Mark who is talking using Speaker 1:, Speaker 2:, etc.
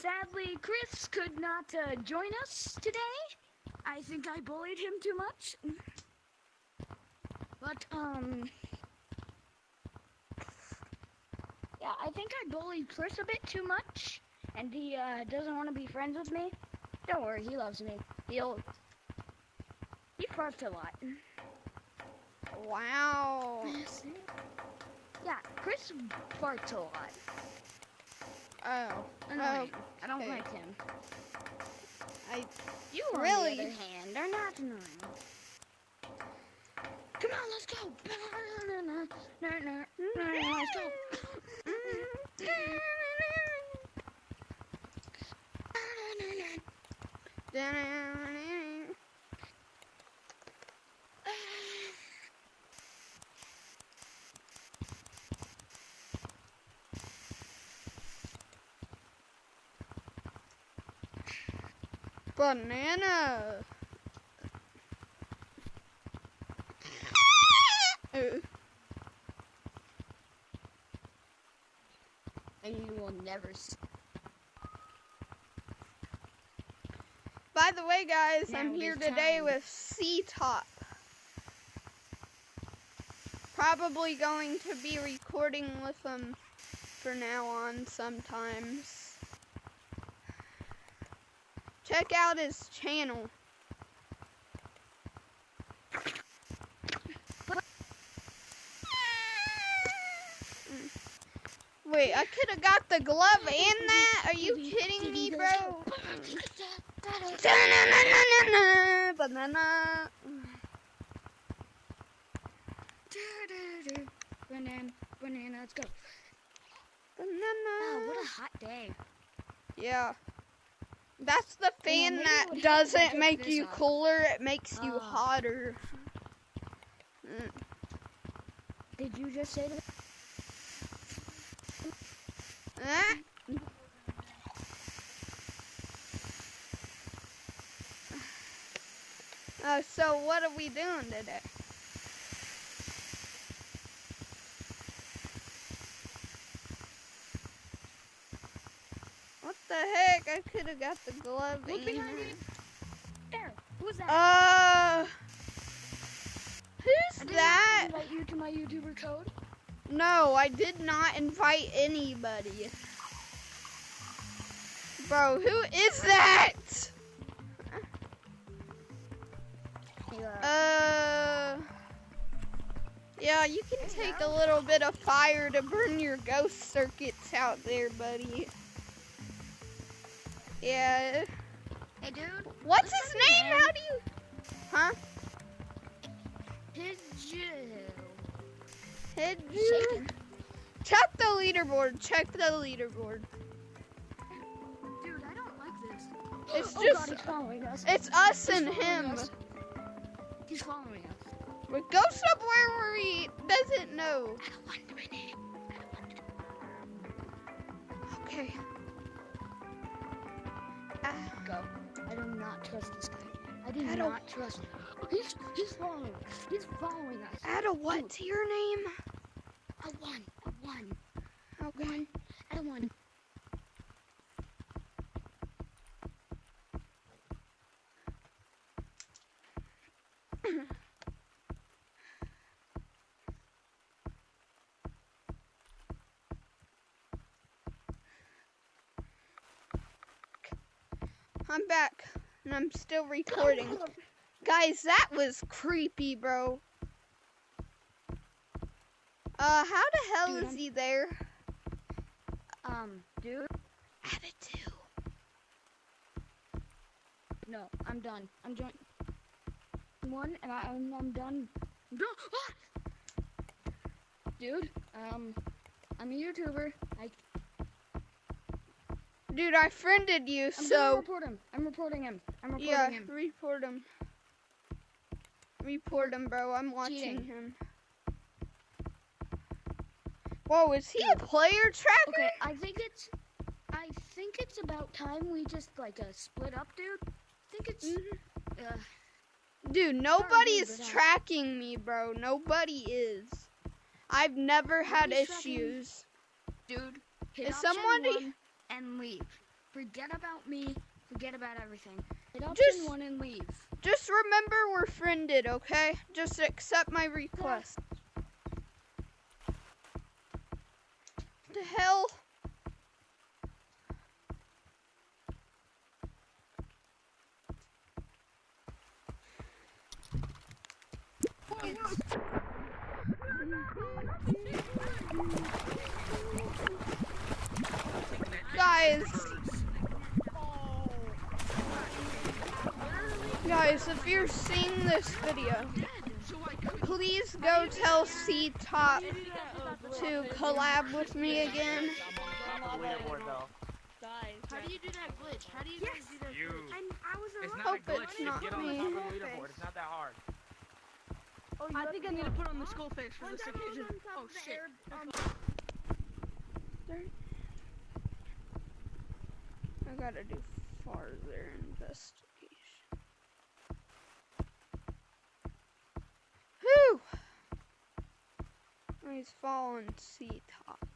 Speaker 1: Sadly, Chris could not join us today. I think I bullied him too much. But, yeah, I think I bullied Chris a bit too much. And he, doesn't want to be friends with me. Don't worry, he loves me. He farts a lot.
Speaker 2: Wow.
Speaker 1: Yeah, Chris farts a lot.
Speaker 2: Oh.
Speaker 1: Annoying.
Speaker 2: Oh.
Speaker 1: I don't like him. You, on
Speaker 2: really?
Speaker 1: the other hand, are not annoying. Come on, let's go. Let's go.
Speaker 2: Banana.
Speaker 1: And you will never see.
Speaker 2: By the way, guys,
Speaker 1: Now
Speaker 2: I'm
Speaker 1: it
Speaker 2: here
Speaker 1: is
Speaker 2: today
Speaker 1: time.
Speaker 2: with C-Top. Probably going to be recording with him for now on sometimes. Check out his channel. Wait, I could have got the glove and that? Are you kidding me, bro? Banana.
Speaker 1: Banana, let's go.
Speaker 2: Banana.
Speaker 1: Wow, what a hot day.
Speaker 2: Yeah. That's the fan
Speaker 1: maybe
Speaker 2: that
Speaker 1: it would help if I
Speaker 2: doesn't
Speaker 1: took
Speaker 2: make
Speaker 1: this
Speaker 2: you
Speaker 1: off.
Speaker 2: cooler, it makes you
Speaker 1: Oh.
Speaker 2: hotter.
Speaker 1: Did you just say that?
Speaker 2: So what are we doing today? What the heck? I could have got the glove
Speaker 1: Look
Speaker 2: in
Speaker 1: behind
Speaker 2: there.
Speaker 1: you. There. Who's that?
Speaker 2: Who's that?
Speaker 1: Invite you to my YouTuber code.
Speaker 2: No, I did not invite anybody. Bro, who is that? Yeah, you can take a little bit of fire to burn your ghost circuits out there, buddy. Yeah.
Speaker 1: Hey, dude.
Speaker 2: What's his name? How do you... Huh?
Speaker 1: Shaking.
Speaker 2: Check the leaderboard. Check the leaderboard.
Speaker 1: Dude, I don't like this.
Speaker 2: It's
Speaker 1: Oh
Speaker 2: just...
Speaker 1: God, he's following us.
Speaker 2: It's us
Speaker 1: He's
Speaker 2: and
Speaker 1: following
Speaker 2: him.
Speaker 1: us. He's following us.
Speaker 2: We go somewhere where he doesn't know.
Speaker 1: I don't want to win it.
Speaker 2: Okay.
Speaker 1: Go. I do not trust this guy. I do
Speaker 2: Adam.
Speaker 1: not trust him. He's following. He's following us.
Speaker 2: Add a what to your name?
Speaker 1: A one.
Speaker 2: Okay.
Speaker 1: Add a one.
Speaker 2: I'm back, and I'm still recording. Guys, that was creepy, bro. How the hell
Speaker 1: Dude,
Speaker 2: is he there?
Speaker 1: Dude.
Speaker 2: Add it too.
Speaker 1: No, I'm done. I'm joined. One, and I'm done. Dude, I'm a YouTuber.
Speaker 2: Dude, I friended you,
Speaker 1: I'm
Speaker 2: so...
Speaker 1: gonna report him. I'm reporting him.
Speaker 2: Yeah, report him. Report him, bro. I'm watching
Speaker 1: Cheating.
Speaker 2: him. Whoa, is he a player tracker?
Speaker 1: Okay, I think it's about time we just split up, dude. I think it's
Speaker 2: Dude, nobody
Speaker 1: dude,
Speaker 2: is
Speaker 1: but,
Speaker 2: tracking me, bro. Nobody is. I've never had
Speaker 1: Nobody's tracking me.
Speaker 2: issues.
Speaker 1: Dude, hit
Speaker 2: Is
Speaker 1: option
Speaker 2: somebody-
Speaker 1: one and leave. Forget about me. Forget about everything. Hit option
Speaker 2: Just-
Speaker 1: 1 and leave.
Speaker 2: Just remember we're friended, okay? Just accept my request. The hell? Guys, if you're seeing this video, please go tell C-Top to collab with me again.
Speaker 3: How do you do that glitch? How do you guys do that glitch?
Speaker 4: It's not
Speaker 2: Hope
Speaker 4: a glitch.
Speaker 2: it's
Speaker 4: Just
Speaker 2: not
Speaker 4: get on the
Speaker 2: me.
Speaker 4: top of the leaderboard. It's not that hard.
Speaker 3: I think I need to put on the skull face for this occasion. Oh shit.
Speaker 2: I gotta do farther investigation. Whew! He's fallen C-Top.